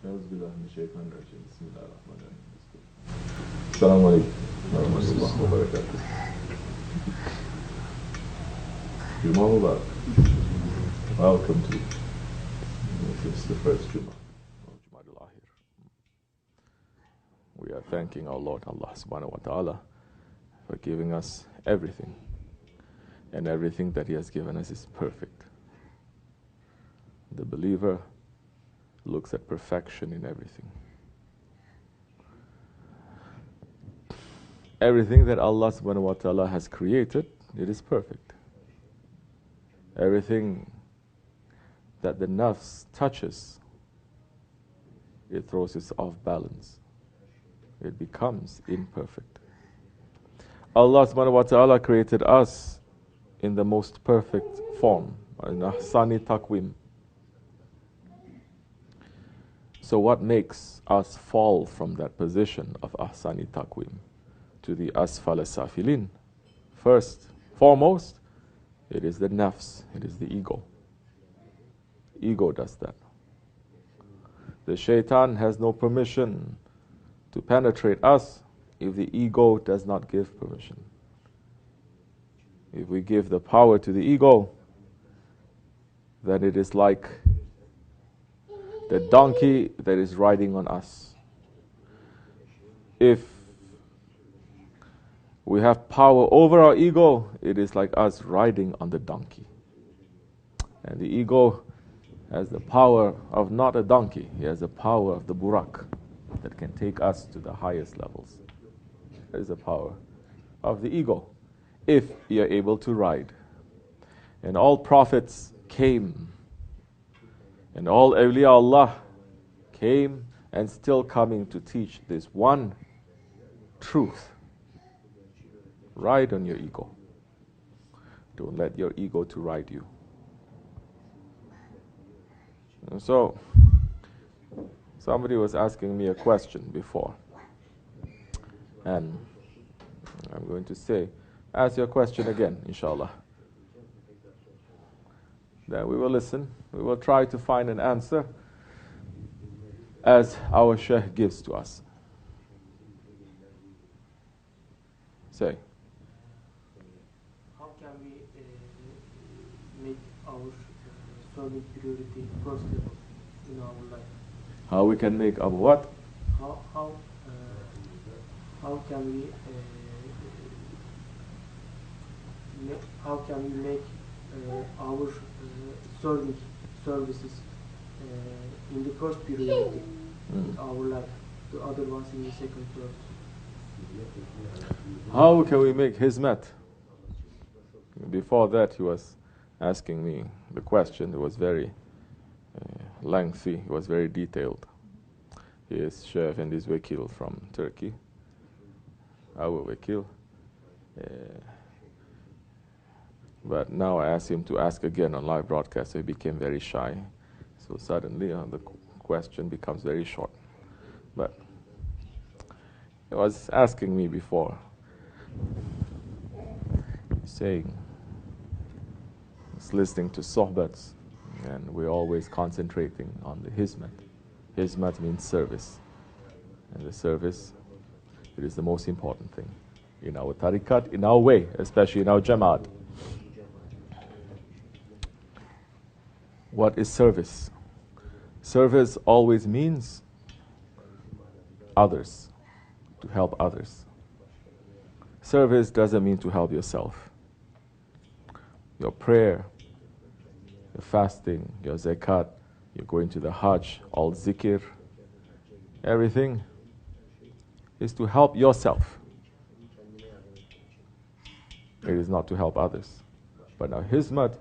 Assalamu alaikum warahmatullahi wabarakatuh. Juma Mubarak. Welcome to this is the first Juma of Jamadilakhir. We are thanking our Lord Allah subhanahu wa ta'ala for giving us everything. And everything that He has given us is perfect. The believer looks at perfection in everything. Everything that Allah subhanahu wa ta'ala has created, it is perfect. Everything that the nafs touches, it throws it off balance. It becomes imperfect. Allah subhanahu wa ta'ala created us in the most perfect form, in ahsani taqwim. So what makes us fall from that position of ahsani taqwim to the asfal safilin? First, foremost, it is the nafs, it is the ego. Ego does that. The shaitan has no permission to penetrate us if the ego does not give permission. If we give the power to the ego, then it is like the donkey that is riding on us. If we have power over our ego, it is like us riding on the donkey. And the ego has the power of not a donkey. He has the power of the burak that can take us to the highest levels. That is the power of the ego, if you're able to ride. And all prophets came, and all awliya Allah came and still coming to teach this one truth. Ride on your ego. Don't let your ego to ride you. And so, somebody was asking me a question before. And I'm going to say, ask your question again, inshallah. Then we will listen. We will try to find an answer as our Shaykh gives to us. Say. How can we make our serving priority first level in our life? How we can make our what? How can we how can we make our services in the first priority in our life, the other ones in the second, third? How can we make hizmat? Before that, he was asking me the question. It was very lengthy. It was very detailed. He is Sheikh and is Wakil from Turkey. Our Wakil. But now I asked him to ask again on live broadcast, so he became very shy. So suddenly the question becomes very short. But he was asking me before, saying, he's listening to sohbats, and we're always concentrating on the hizmat. Hizmat means service. And the service, it is the most important thing in our tariqat, in our way, especially in our jamaat. What is service? Service always means others, to help others. Service doesn't mean to help yourself. Your prayer, your fasting, your zakat, you're going to the hajj, all zikr, everything is to help yourself. It is not to help others. But now hizmat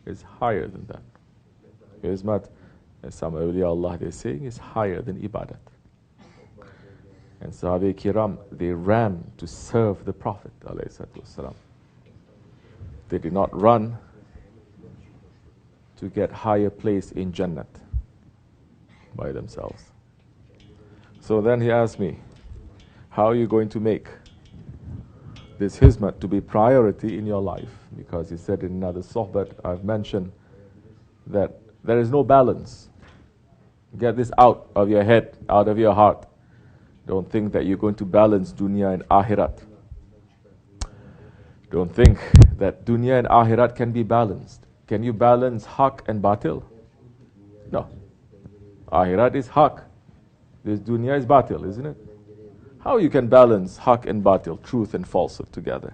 is higher than that. Hizmat, as some awliya Allah they're saying, is higher than ibadat. And Sahabi Kiram, they ran to serve the Prophet ﷺ. They did not run to get higher place in Jannat by themselves. So then he asked me, how are you going to make this hizmat to be priority in your life? Because he said in another sohbat, I've mentioned that there is no balance Get this out of your head, out of your heart. Don't think that you're going to balance dunya and akhirat. Don't think that dunya and akhirat can be balanced. Can you balance haq and batil? No. Akhirat is haq. This dunya is batil, isn't it? How you can balance haq and batil, truth and falsehood together?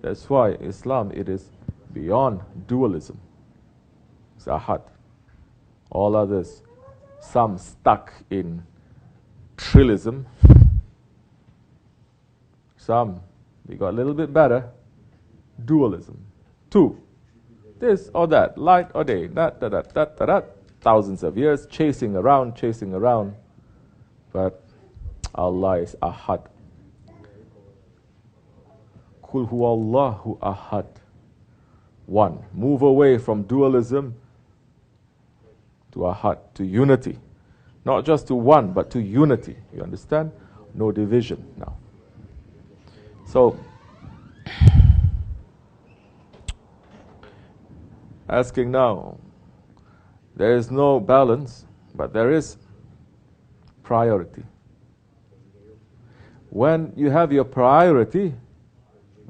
That's why Islam, it is beyond dualism. It's ahad. All others, some stuck in trillism. Some, they got a little bit better. Dualism. Two. This or that, light or day, that. Thousands of years chasing around. But Allah is ahad. Kul huwallahu ahad. One. Move away from dualism to ahad, to unity. Not just to one, but to unity. You understand? No division now. So, asking now, there is no balance, but there is priority. When you have your priority,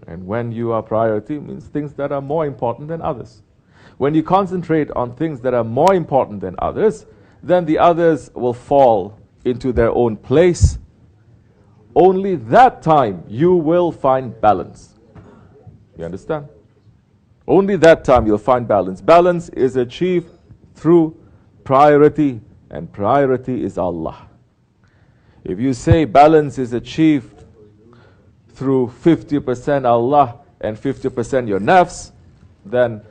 and when you are priority means things that are more important than others. When you concentrate on things that are more important than others, then the others will fall into their own place. Only that time you will find balance. You understand? Only that time you'll find balance. Balance is achieved through priority, and priority is Allah. If you say balance is achieved through 50% Allah and 50% your nafs, then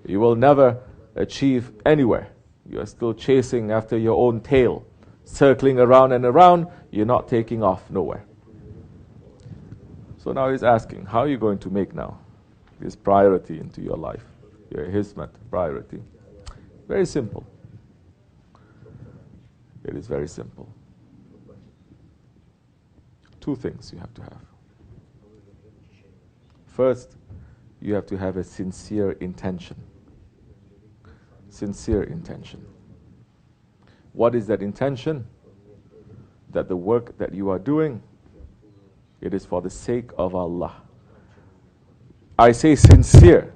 you will never achieve anywhere. You are still chasing after your own tail, circling around and around. You're not taking off nowhere. So now he's asking, how are you going to make now this priority into your life, your hizmat priority? Very simple. It is very simple. Two things you have to have. First, you have to have a sincere intention. Sincere intention. What is that intention? That the work that you are doing, it is for the sake of Allah. I say sincere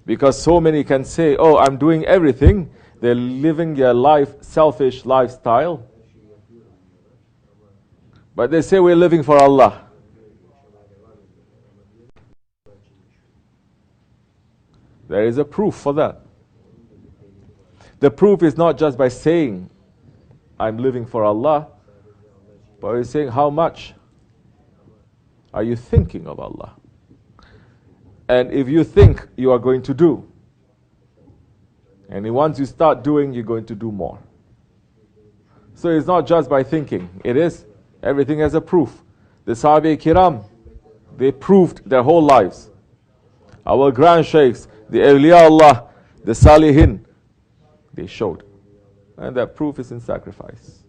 because so many can say, oh, I'm doing everything. They're living their life, selfish lifestyle. But they say we're living for Allah. There is a proof for that. The proof is not just by saying, I'm living for Allah, but you're saying, how much are you thinking of Allah? And if you think, you are going to do. And once you start doing, you're going to do more. So it's not just by thinking. It is, everything has a proof. The Sahaba Kiram, they proved their whole lives. Our grand sheikhs, the awliya Allah, the salihin, they showed. And that proof is in sacrifice.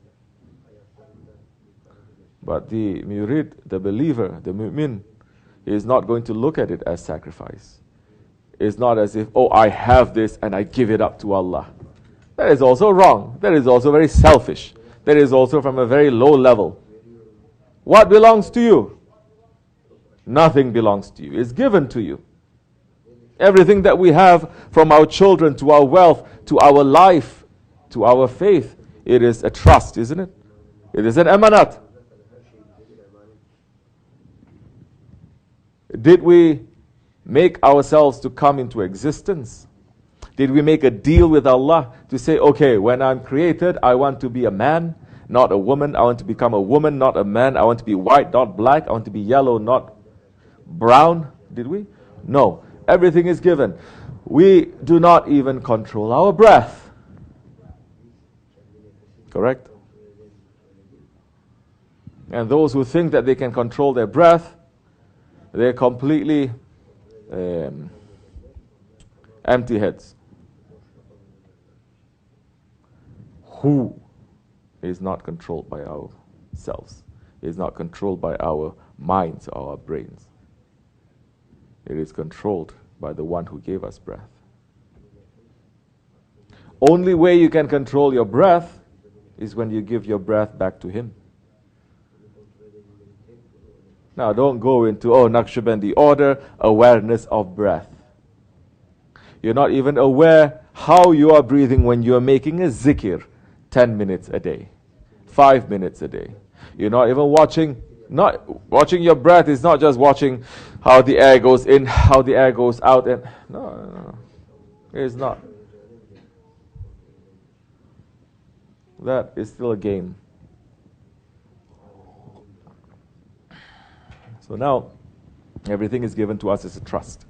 But the murid, the believer, the mu'min, is not going to look at it as sacrifice. It's not as if, oh, I have this and I give it up to Allah. That is also wrong. That is also very selfish. That is also from a very low level. What belongs to you? Nothing belongs to you. It's given to you. Everything that we have, from our children to our wealth, to our life, to our faith, it is a trust, isn't it? It is an amanat. Did we make ourselves to come into existence? Did we make a deal with Allah to say, okay, when I'm created, I want to be a man, not a woman. I want to become a woman, not a man. I want to be white, not black. I want to be yellow, not brown. Did we? No. Everything is given. We do not even control our breath. Correct? And those who think that they can control their breath, they're completely empty heads. Who is not controlled by ourselves? Is not controlled by our minds or our brains. It is controlled by the one who gave us breath. Only way you can control your breath is when you give your breath back to Him. Now, don't go into, Naqshbandi order, awareness of breath. You're not even aware how you are breathing when you're making a zikr 10 minutes a day, 5 minutes a day. You're not even watching your breath is not just watching how the air goes in, how the air goes out. And no. It is not. That is still a game. So now, everything is given to us as a trust.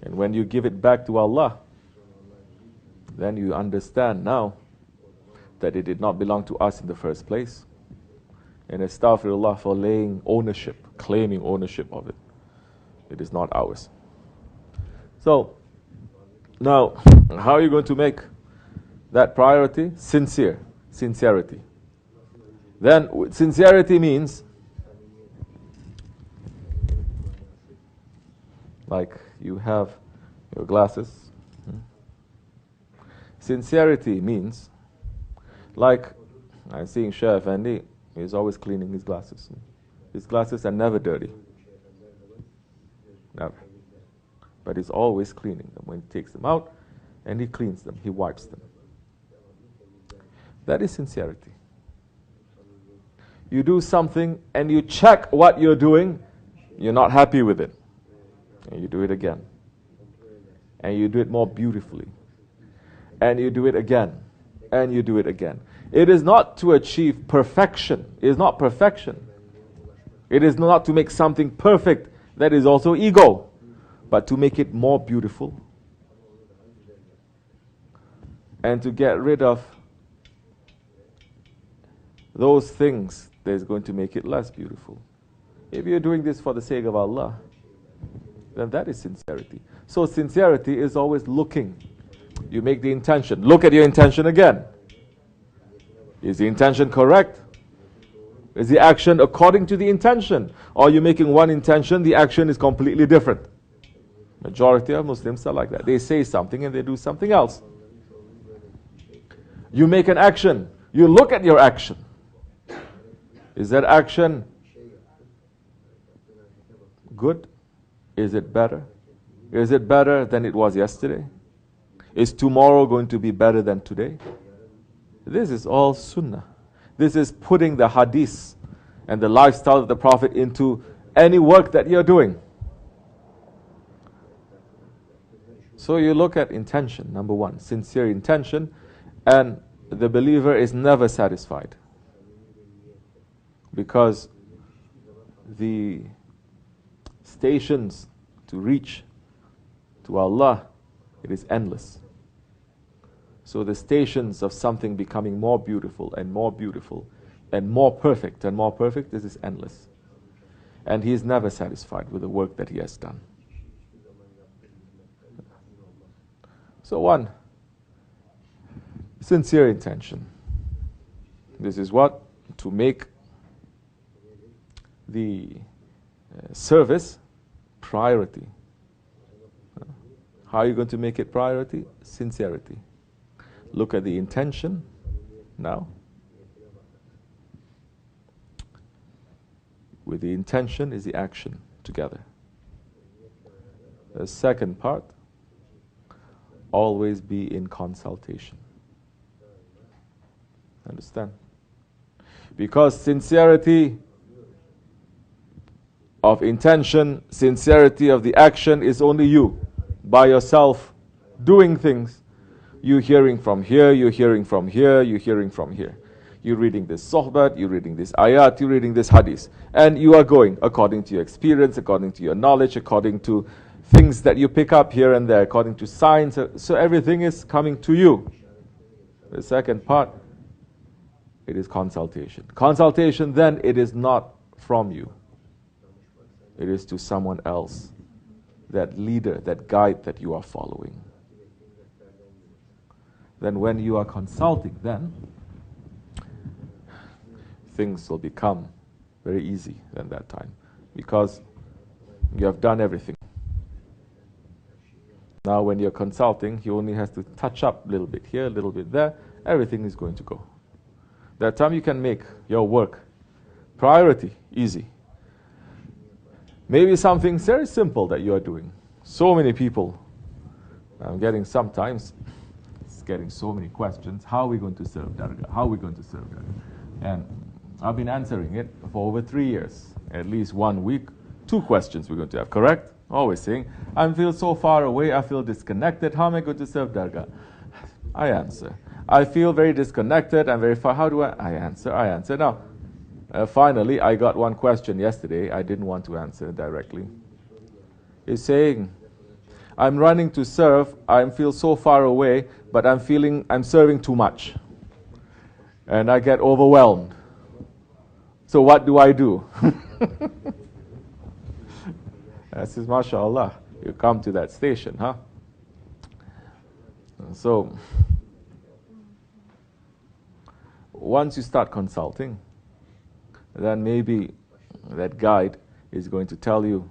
And when you give it back to Allah, then you understand now that it did not belong to us in the first place. And astaghfirullah for laying ownership, claiming ownership of it. It is not ours. So, now, how are you going to make that priority? Sincerity. Then, sincerity means, like you have your glasses. Sincerity means, like I'm seeing Shaykh Effendi, he's always cleaning his glasses. His glasses are never dirty. Never. But he's always cleaning them. When he takes them out and he cleans them, he wipes them. That is sincerity. You do something and you check what you're doing, you're not happy with it. And you do it again. And you do it more beautifully. And you do it again. And you do it again. It is not to achieve perfection. It is not perfection. It is not to make something perfect. That is also ego. But to make it more beautiful. And to get rid of those things that is going to make it less beautiful. If you're doing this for the sake of Allah, then that is sincerity. So sincerity is always looking. You make the intention. Look at your intention again. Is the intention correct? Is the action according to the intention? Or are you making one intention, the action is completely different? Majority of Muslims are like that. They say something and they do something else. You make an action. You look at your action. Is that action good? Is it better? Is it better than it was yesterday? Is tomorrow going to be better than today? This is all sunnah. This is putting the hadith and the lifestyle of the Prophet into any work that you're doing. So you look at intention, number one, sincere intention, and the believer is never satisfied. Because the stations to reach to Allah, it is endless. So the stations of something becoming more beautiful and more beautiful and more perfect, this is endless. And he is never satisfied with the work that he has done. So one, sincere intention. This is what? To make the service priority. How are you going to make it priority? Sincerity. Look at the intention now. With the intention is the action together. The second part, always be in consultation. Understand? Because sincerity of intention, sincerity of the action is only you, by yourself, doing things. You hearing from here, you're hearing from here, you're hearing from here. You're reading this sohbat, you're reading this ayat, you're reading this hadith. And you are going according to your experience, according to your knowledge, according to things that you pick up here and there, according to science. So everything is coming to you. The second part, it is consultation. Consultation then, it is not from you. It is to someone else. That leader, that guide that you are following. Then when you are consulting, then things will become very easy at that time. Because you have done everything. Now when you're consulting, he only has to touch up a little bit here, a little bit there. Everything is going to go. That time you can make your work priority, easy. Maybe something very simple that you are doing. So many people, I'm getting sometimes, getting so many questions. How are we going to serve Dargah? How are we going to serve Dargah? And I've been answering it for over 3 years. At least 1 week, 2 questions we're going to have, correct? Always saying, I feel so far away, I feel disconnected. How am I going to serve Dargah? I answer. I feel very disconnected, I'm very far. How do I answer. Now, finally, I got one question yesterday. I didn't want to answer directly. It's saying, I'm running to serve, I feel so far away, but I'm feeling I'm serving too much. And I get overwhelmed. So what do I do? I says, MashaAllah, you come to that station, huh? So, once you start consulting, then maybe that guide is going to tell you,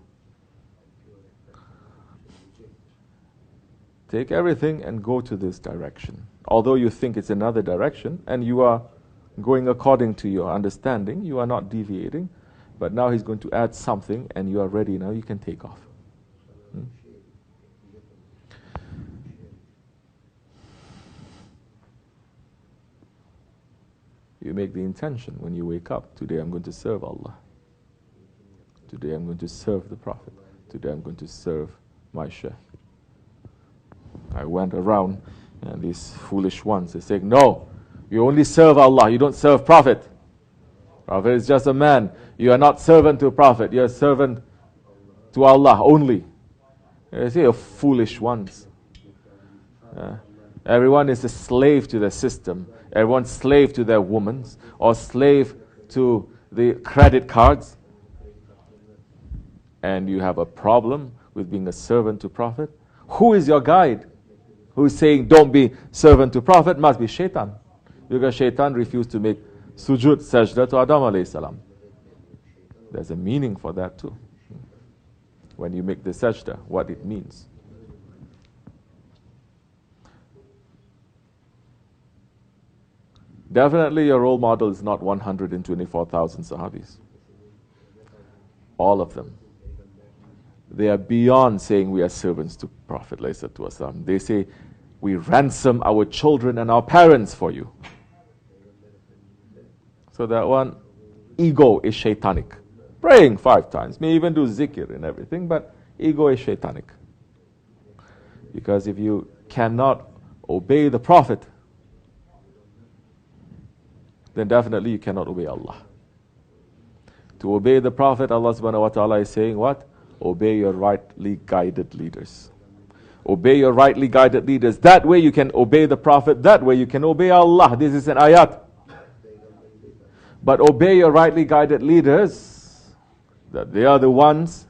take everything and go to this direction. Although you think it's another direction, and you are going according to your understanding, you are not deviating, but now he's going to add something, and you are ready now, you can take off. You make the intention when you wake up, today I'm going to serve Allah. Today I'm going to serve the Prophet. Today I'm going to serve my Shaykh. I went around, and these foolish ones, they say, no, you only serve Allah, you don't serve Prophet. Prophet is just a man. You are not servant to Prophet, you are servant to Allah only. They say, you're foolish ones. Everyone is a slave to the system. Everyone's slave to their women, or slave to the credit cards. And you have a problem with being a servant to Prophet. Who is your guide? Who is saying don't be servant to Prophet? Must be Shaitan. Because Shaitan refused to make sujud, sajda to Adam alayhi salam. There's a meaning for that too. When you make the sajda, what it means. Definitely your role model is not 124,000 Sahabis. All of them. They are beyond saying we are servants to Prophet. They say, we ransom our children and our parents for you. So that one, ego is shaitanic. Praying 5 times, may even do zikr and everything, but ego is shaitanic. Because if you cannot obey the Prophet, then definitely you cannot obey Allah. To obey the Prophet, Allah subhanahu wa ta'ala is saying what? Obey your rightly guided leaders. Obey your rightly guided leaders. That way you can obey the Prophet. That way you can obey Allah. This is an ayat. But obey your rightly guided leaders, that they are the ones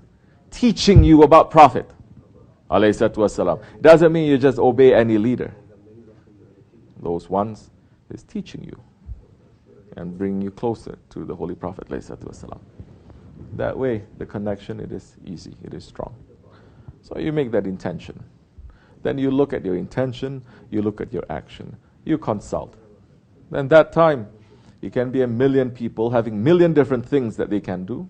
teaching you about Prophet. Alayhi salatu wasalam. Doesn't mean you just obey any leader. Those ones is teaching you and bringing you closer to the Holy Prophet. Alayhi salatu wasalam. That way, the connection, it is easy, it is strong. So you make that intention. Then you look at your intention, you look at your action, you consult. Then that time, it can be 1 million people having 1 million different things that they can do.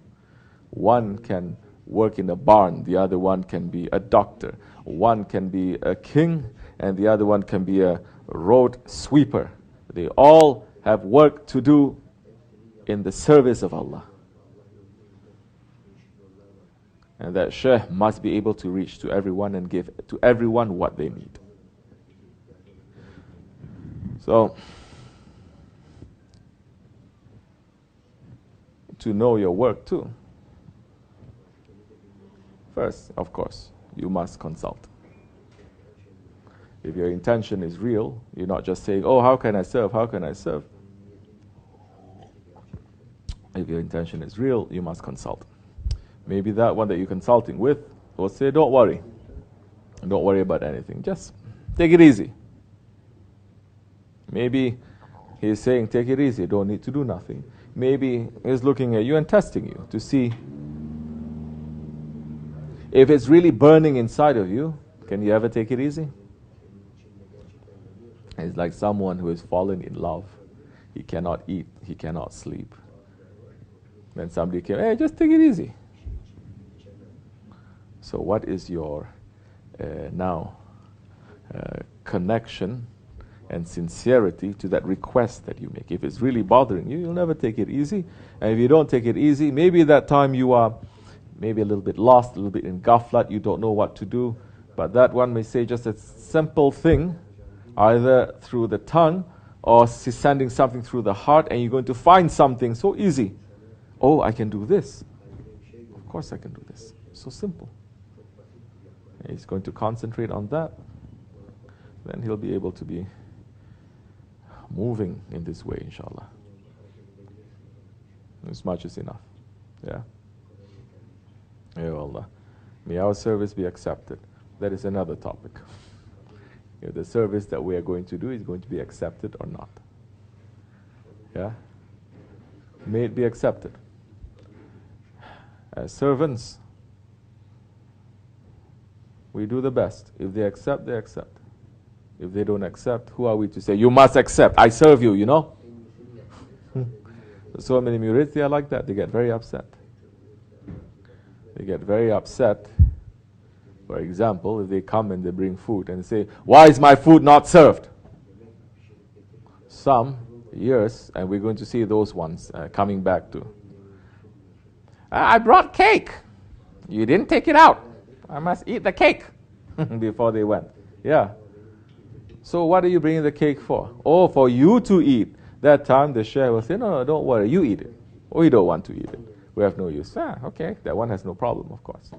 One can work in a barn, the other one can be a doctor, one can be a king, and the other one can be a road sweeper. They all have work to do in the service of Allah. And that Shaykh must be able to reach to everyone and give to everyone what they need. So, to know your work too. First, of course, you must consult. If your intention is real, you're not just saying, oh, how can I serve? How can I serve? If your intention is real, you must consult. Maybe that one that you're consulting with will say, don't worry. Don't worry about anything. Just take it easy. Maybe he's saying, take it easy. Don't need to do nothing. Maybe he's looking at you and testing you to see if it's really burning inside of you. Can you ever take it easy? It's like someone who has fallen in love. He cannot eat. He cannot sleep. Then somebody came, hey, just take it easy. So what is your connection and sincerity to that request that you make? If it's really bothering you, you'll never take it easy. And if you don't take it easy, maybe that time you are maybe a little bit lost, a little bit in ghaflat, you don't know what to do. But that one may say just a simple thing, either through the tongue or sending something through the heart, and you're going to find something so easy. Oh, I can do this. Of course I can do this. So simple. And he's going to concentrate on that. Then he'll be able to be moving in this way, inshallah. As much is enough. Yeah? Ya Allah. May our service be accepted. That is another topic. If the service that we are going to do is going to be accepted or not. Yeah? May it be accepted. As servants, we do the best. If they accept, they accept. If they don't accept, who are we to say, you must accept, I serve you, you know? So many murids, they are like that. They get very upset. They get very upset. For example, if they come and they bring food and say, why is my food not served? Some years, and we're going to see those ones coming back to. I brought cake. You didn't take it out. I must eat the cake before they went. Yeah. So what are you bringing the cake for? Oh, for you to eat. That time the sheikh will say, no, don't worry, you eat it. We don't want to eat it. We have no use. Okay, that one has no problem, of course.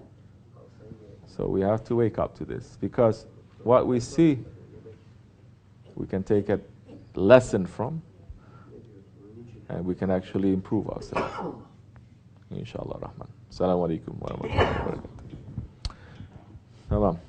So we have to wake up to this, because what we see, we can take a lesson from, and we can actually improve ourselves. Inshallah Rahman. Assalamu alaikum wa rahmatullahi wa barakatuh.